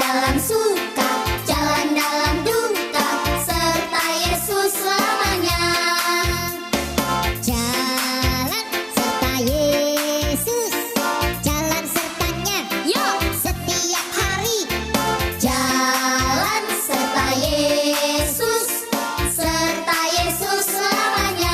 dalam suka, jalan dalam duka, serta Yesus selamanya. Jalan serta Yesus, jalan sertanya, yuk setiap hari. Jalan serta Yesus, serta Yesus selamanya.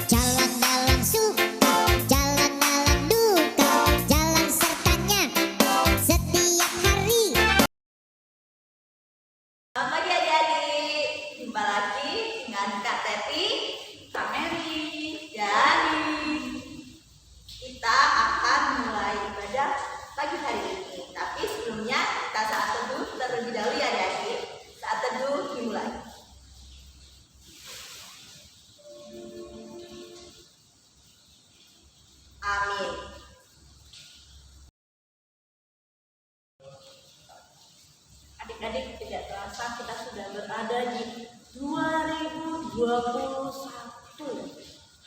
Jalan dalam suka, jalan dalam duka, jalan sertanya setiap hari. Selamat pagi adik-adik, jumpa lagi dengan Kak Teti, Kak Mary, Jadi. Kita akan mulai ibadah pagi hari ini. Tapi sebelumnya kita saat teduh terlebih dahulu ya adik-adik. Saat teduh dimulai. Amin. Adik-adik, tidak terasa kita sudah berada di 2021.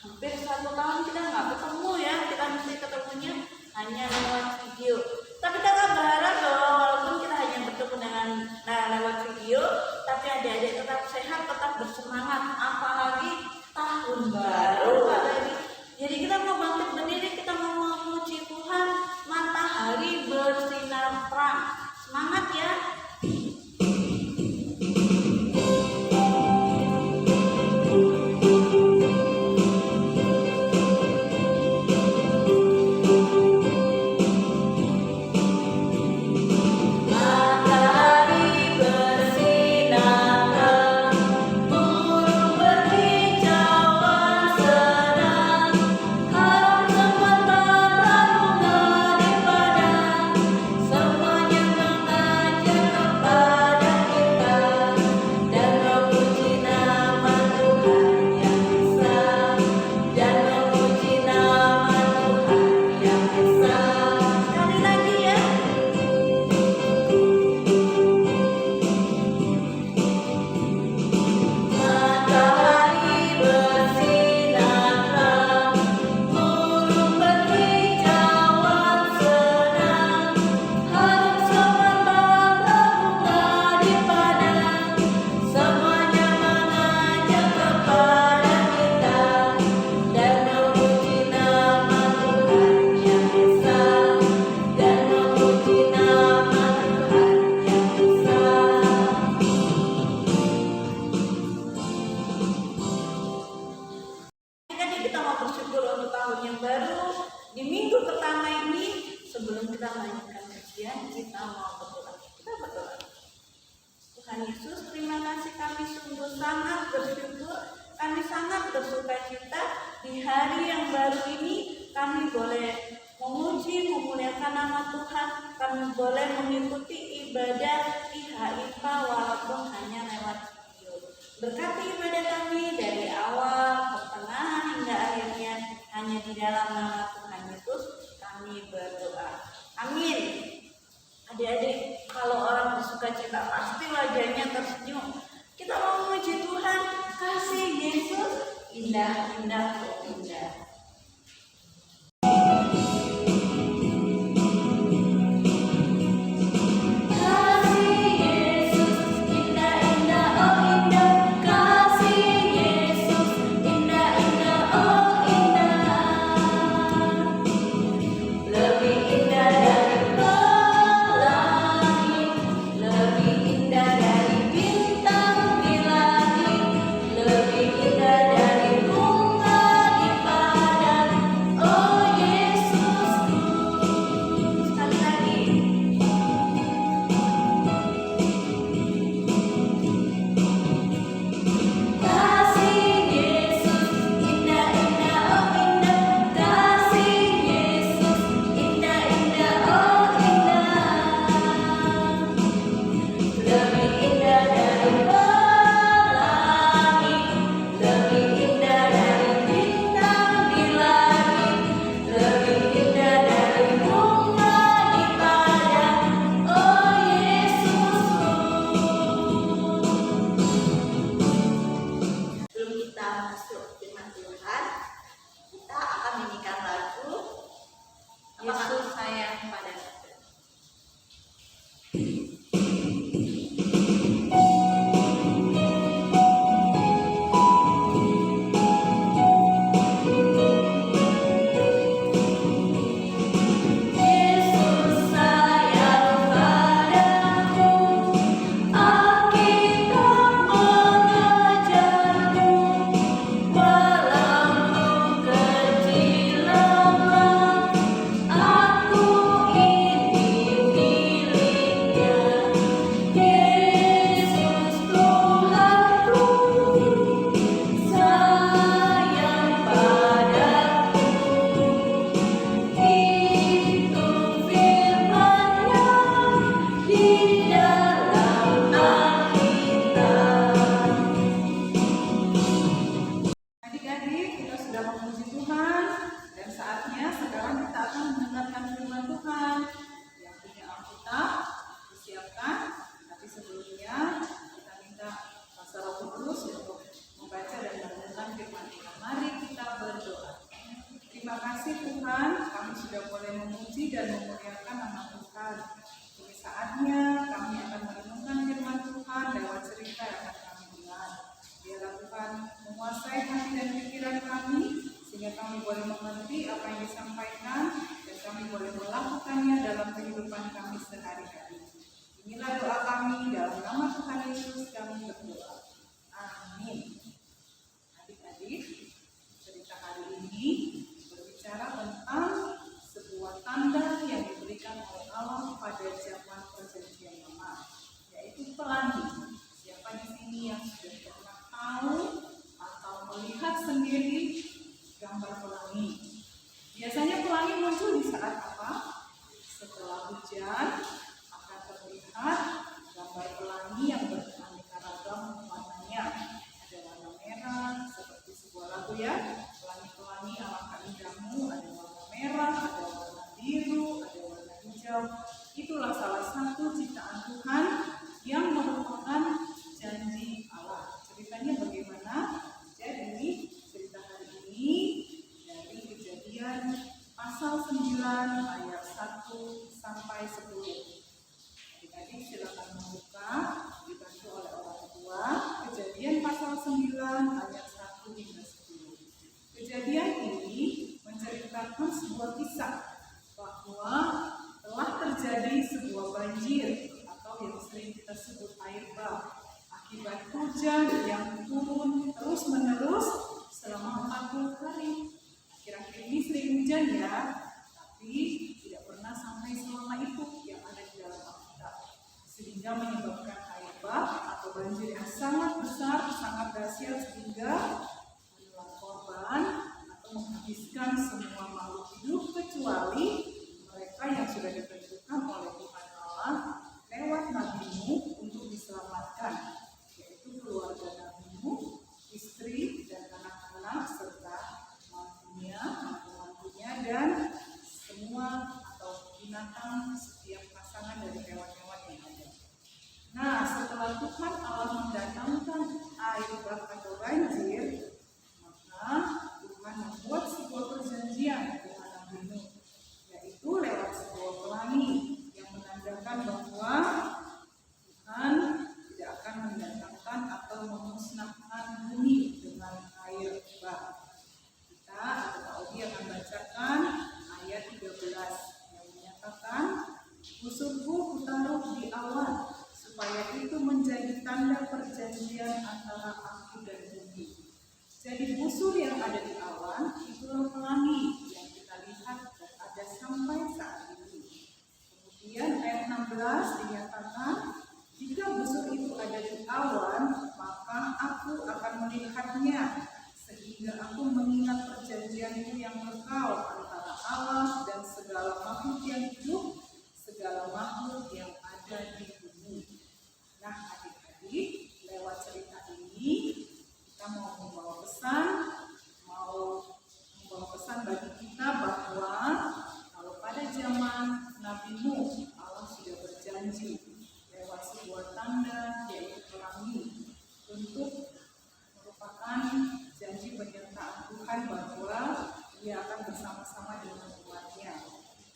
Hampir 1 tahun kita nggak ketemu ya. Kita mesti ketemunya hanya lewat video. Tapi kita berharap bahwa walaupun kita hanya bertemu dengan lewat video, tapi adik-adik tetap sehat, tetap bersemangat. Apalagi tahun baru. Jadi kita mau bangkit berdiri, kita mau memuji Tuhan. Matahari bersinar terang. Semangat ya. Kita mau bersyukur untuk tahun yang baru. Di minggu pertama ini, sebelum kita melanjutkan kajian, kita mau berdoa. Kita berdoa. Tuhan Yesus, terima kasih, kami sungguh sangat bersyukur, kami sangat bersuka cita di hari yang baru ini. Kami boleh memuji, memuliakan nama Tuhan. Kami boleh mengikuti ibadah IHIPA walaupun hanya lewat video. Berkati ibadah kami dari awal, pertengahan hingga akhirnya, hanya di dalam nama Tuhan Yesus kami berdoa. Amin. Adik-adik, kalau orang bersuka cita pasti wajahnya tersenyum. Kita mau memuji Tuhan, kasih Yesus indah, indah, indah. memuliakan nama Tuhan. Kini saatnya kami akan merenungkan firman Tuhan lewat cerita yang akan kami dengar. Biarlah Tuhan menguasai hati dan pikiran kami, sehingga kami boleh mengerti apa yang disampaikan dan kami boleh melakukannya dalam kehidupan kami sehari-hari. Inilah doa kami dalam nama Tuhan Yesus kami berdoa. Amin. Adik-adik, cerita hari ini berbicara tentang sebuah tanda yang diberikan oleh Allah pada zaman perjanjian lama, yaitu pelangi. Siapa di sini yang sudah pernah tahu atau melihat sendiri gambar pelangi? Biasanya pelangi muncul di saat apa? Setelah hujan akan terlihat gambar pelangi yang beraneka ragam warnanya. Ada warna merah seperti sebuah lagu ya, pelangi-pelangi alangkah indahmu. Ada warna merah, ada warna biru, ada warna hijau. Itulah salah satu ciptaan Tuhan yang merupakan janji Allah. Ceritanya bagaimana? Jadi cerita hari ini dari Kejadian pasal 9 ayat 1 sampai 10. Adik-adik silakan membuka, dibantu oleh orang tua. Kejadian pasal 9 ayat 1 hingga 10. Kejadian ini menceritakan sebuah kisah bahwa telah terjadi sebuah banjir atau yang sering kita sebut air bah akibat hujan yang turun terus-menerus selama 40 hari. Akhir-akhir ini sering hujan ya, tapi tidak pernah sampai selama itu yang ada di dalam Alkitab, sehingga menyebabkan air bah atau banjir yang sangat besar, sangat dahsyat sehingga menelan korban atau menghabiskan semua makhluk hidup kecuali mereka yang sudah ditentukan oleh Tuhan Allah lewat Nabi Nuh untuk diselamatkan, yaitu keluarga Nabi Nuh, istri dan anak-anak serta mantunya dan semua atau binatang setiap pasangan dari hewan-hewan yang ada. Nah, setelah Tuhan Allah mendatangkan air bah atau banjir, maka Tuhan membuat sebuah perjanjian dengan Nabi Nuh, yaitu lewat sebuah pelangi yang menandakan bahwa Tuhan tidak akan mendatangkan atau memusnahkan bumi dengan air bah. Kita atau Kak Ogi akan bacakan ayat 13 yang menyatakan, "Busurku kutaruh di awan, supaya itu menjadi tanda perjanjian antara aku dan bumi." Jadi busur yang ada di awan itulah pelangi yang kita lihat dan ada sampai saat ini. Kemudian ayat 16 dinyatakan, "Jika busur itu ada di awan, maka aku akan melihatnya, sehingga aku mengingat perjanjianku yang kekal antara Allah dan segala makhluk yang hidup, segala makhluk yang ada di bumi." Nah, adik-adik, lewat cerita ini kita mau membawa pesan bagi kita bahwa kalau pada zaman Nabi Nuh, Allah sudah berjanji lewat sebuah tanda yaitu pelangi untuk merupakan janji penyertaan Tuhan bahwa Dia akan bersama-sama dengan umatnya.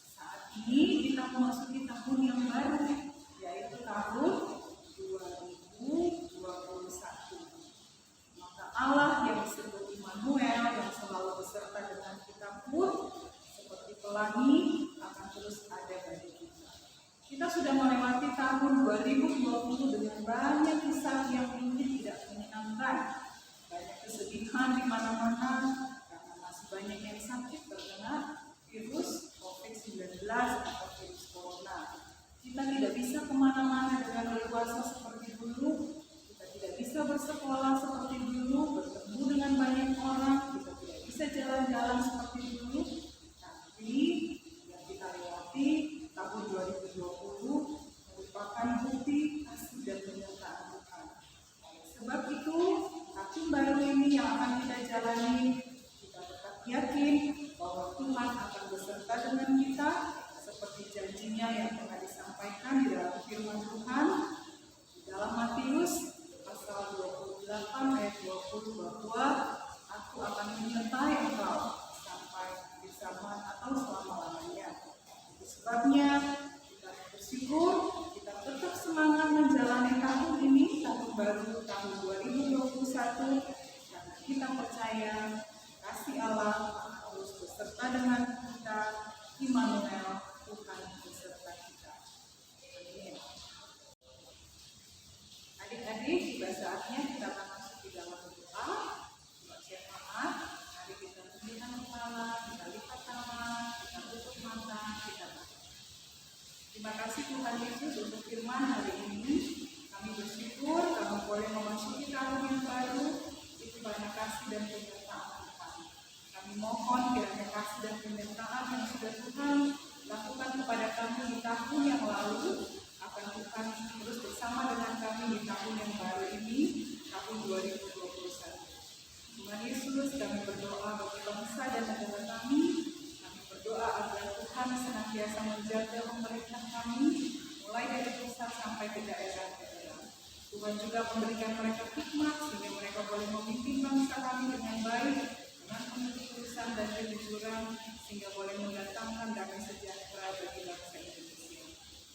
Saat ini kita memasuki tahun yang baru, yaitu tahun 2021. Maka Allah yang disebut Immanuel yang selalu beserta dengan kita pun seperti pelangi akan terus ada bagi kita. Kita sudah melewati tahun 2020 dengan banyak kisah yang mungkin tidak menyenangkan, banyak kesedihan di mana-mana karena masih banyak yang sakit terkena virus COVID-19 atau virus corona. Kita tidak bisa kemana-mana dengan leluasa seperti dulu. Kita tidak bisa bersekolah seperti dulu, bertemu dengan banyak orang. Kita tidak bisa jalan-jalan seperti dulu. Tapi yang kita lewati tahun 2020 merupakan bukti kasih dan penyertaan Tuhan. Sebab itu, tahun baru ini yang akan kita jalani, kita tetap yakin bahwa Tuhan akan beserta dengan kita seperti janjinya yang pernah disampaikan di dalam firman Tuhan di dalam Matius pasal 28 ayat 20 bahwa aku akan menyertai engkau sampai di zaman atau selama-lamanya. sebabnya kita bersyukur, kita tetap semangat menjalani tahun ini, tahun baru, tahun 2021, karena kita percaya kasih Allah terus beserta dengan kita, Immanuel, Tuhan beserta kita. Amin. Adik-adik, tiba saatnya kita akan masuk di dalam doa jemaat. Mari kita tundukkan kepala, kita lipat tangan, kita tutup mata, kita berdoa. Terima kasih Tuhan Yesus untuk firman hari ini. Kami bersyukur kami boleh memasuki tahun yang baru. Itu banyak kasih dan penyertaan Tuhan. Kami mohon kiranya kasih dan penyertaan yang sudah Tuhan lakukan kepada kami di tahun yang lalu akan Tuhan terus bersama dengan kami di tahun yang baru ini, tahun 2021. Tuhan Yesus, kami berdoa bagi bangsa dan negara kami. Kami berdoa agar Tuhan senantiasa menjaga pemerintah kami, mulai dari pusat sampai ke daerah-daerah. Tuhan juga memberikan mereka hikmat sehingga mereka boleh memimpin bangsa kami dengan baik, dengan penuh ketulusan dan kejujuran, sehingga boleh mendatangkan damai sejahtera bagi bangsa Indonesia.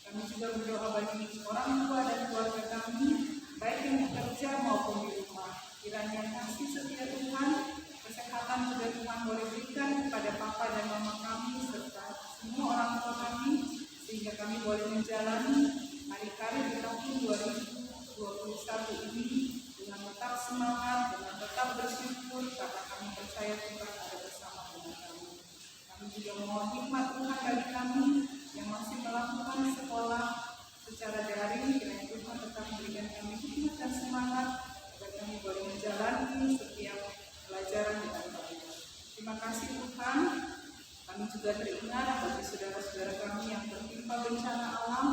Kami juga berdoa bagi orang tua dan keluarga kami, baik yang bekerja maupun di rumah. Kiranya kasih setia Tuhan, kesehatan juga Tuhan boleh berikan kepada papa dan mama kami, serta semua orang tua kami, sehingga kami boleh menjalani hari-hari di tahun 2021 ini dengan tetap semangat, dengan tetap bersyukur, karena kami percaya Tuhan ada bersama dengan kami. Kami juga memohon hikmat Tuhan bagi kami yang masih melakukan sekolah secara daring, kiranya Tuhan tetap memberikan kami hikmat dan semangat agar kami boleh menjalani setiap pelajaran dengan baik. Terima kasih Tuhan. Kami juga teringat bagi saudara-saudara kami yang tertimpa bencana alam,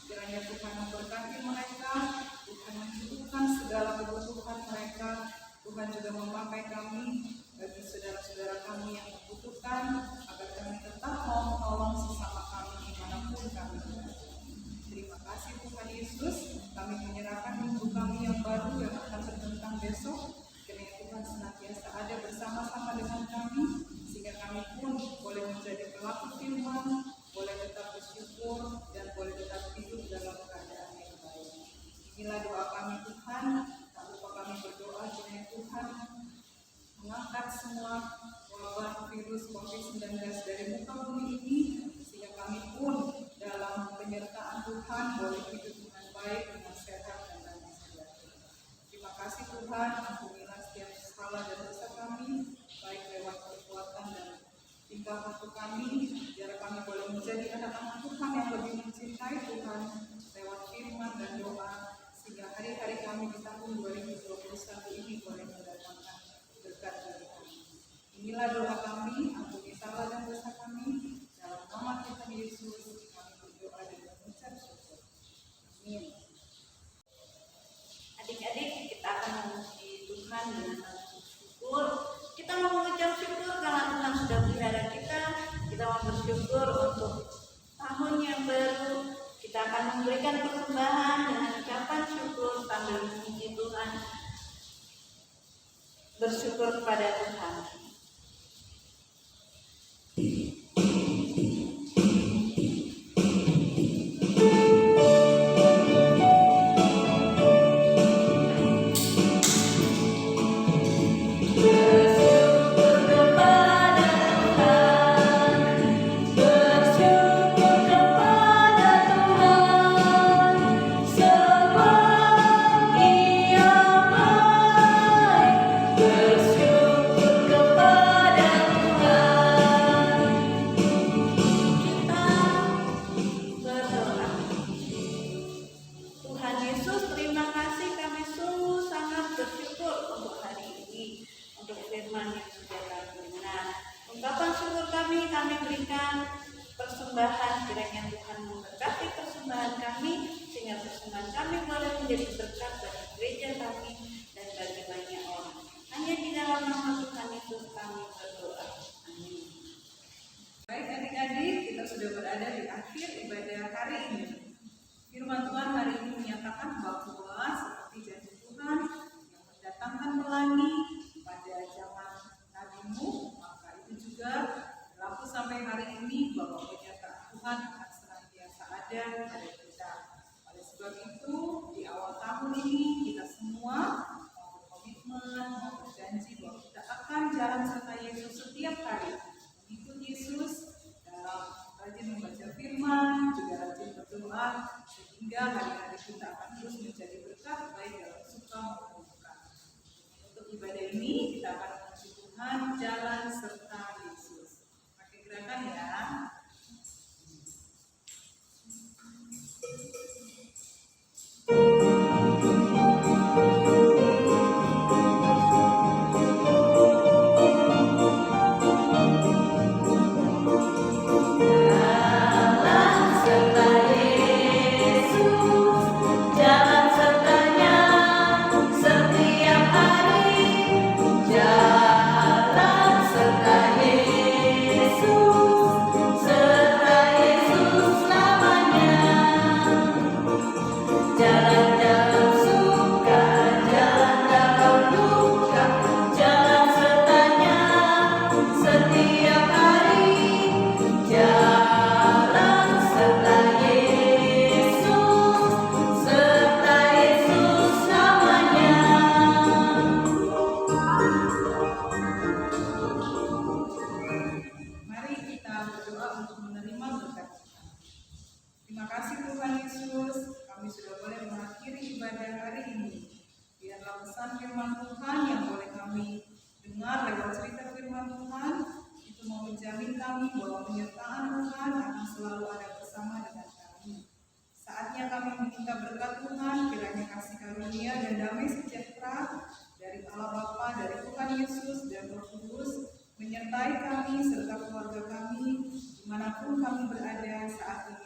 kiranya Tuhan memberkati mereka, Tuhan mencukupkan segala kebutuhan mereka, Tuhan juga memakai kami bagi saudara-saudara kami yang membutuhkan, agar kami tetap mau menolong sesama kami dimanapun kami berada. Terima kasih Tuhan Yesus, kami menyerahkan minggu kami yang baru yang akan terbentang besok. Kiranya Tuhan senantiasa ada bersama-sama dengan kami, sehingga kami pun boleh menjadi pelaku firman, boleh tetap bersyukur, dan boleh tetap hidup dalam keadaan yang baik. Inilah doa kami Tuhan, tak lupa kami berdoa kiranya Tuhan mengangkat semua wabah virus COVID-19 dari muka bumi ini, sehingga kami pun dalam penyertaan Tuhan boleh hidup dengan baik, dengan sehat, dan damai sejahtera. Terima kasih Tuhan, ampunilah setiap salah dan dosa kami, baik lewat perbuatan dan tingkah laku kami, biar kami boleh menjadi anak-anak Tuhan yang lebih mencintai Tuhan lewat firman dan doa, sehingga hari-hari kami di tahun 2021 ini boleh mendatangkan berkat dari kami. Inilah doa kami, ampuni salah dan dosa kami, dalam nama Tuhan Yesus kami berdoa dan mengucap syukur. Amin. Adik-adik, kita akan memuji Tuhan dengan syukur. Kita mau mengucap syukur karena Tuhan sudah pelihara kita. Kita mau bersyukur untuk tahun yang baru. Kita akan memberikan persembahan dengan ucapan syukur sambil memuji Tuhan. Bersyukur kepada Tuhan. Kami berikan persembahan, kiranya Tuhan memberkati persembahan kami, sehingga persembahan kami boleh menjadi berkat bagi gereja kami dan bagi banyak orang. Hanya di dalam nama Tuhan Yesus kami berdoa. Amin. Baik adik-adik, kita sudah berada di akhir ibadah hari ini. Firman Tuhan hari ini menyatakan bahwa seperti janji Tuhan yang mendatangkan pelangi pada zaman Nabi Nuh, maka itu juga berlaku sampai hari ini bahwa pernyataan Tuhan akan ada pada kita. Oleh sebab itu, di awal tahun ini kita semua mau berkomitmen, mau berjanji bahwa kita akan jalan serta Yesus setiap hari, mengikuti Yesus dalam rajin membaca firman, juga rajin berdoa, sehingga hari-hari kita akan terus menjadi berkat baik dalam suka maupun duka. Untuk ibadah ini kita akan memuji Tuhan jalan serta Yesus. Pakai gerakan ya. Jalan sertanya setiap hari, jalan serta Yesus namanya. Jalan-jalan suka, jalan dalam duka, jalan sertanya setiap hari, jalan serta Yesus namanya. Mari kita berdoa untuk menerima berkat Tuhan. Terima kasih Tuhan Yesus, kami sudah boleh mengakhiri ibadah hari ini. Biarlah pesan firman Tuhan yang boleh kami dengar lewat cerita firman Tuhan itu mau menjamin kami bahwa penyertaan Tuhan akan selalu ada bersama dengan kami. Saatnya kami meminta berkat Tuhan, kiranya kasih karunia dan damai sejahtera dari Allah Bapa, dari Tuhan Yesus dan Roh Kudus menyertai kami serta keluarga kami dimanapun kami berada saat ini.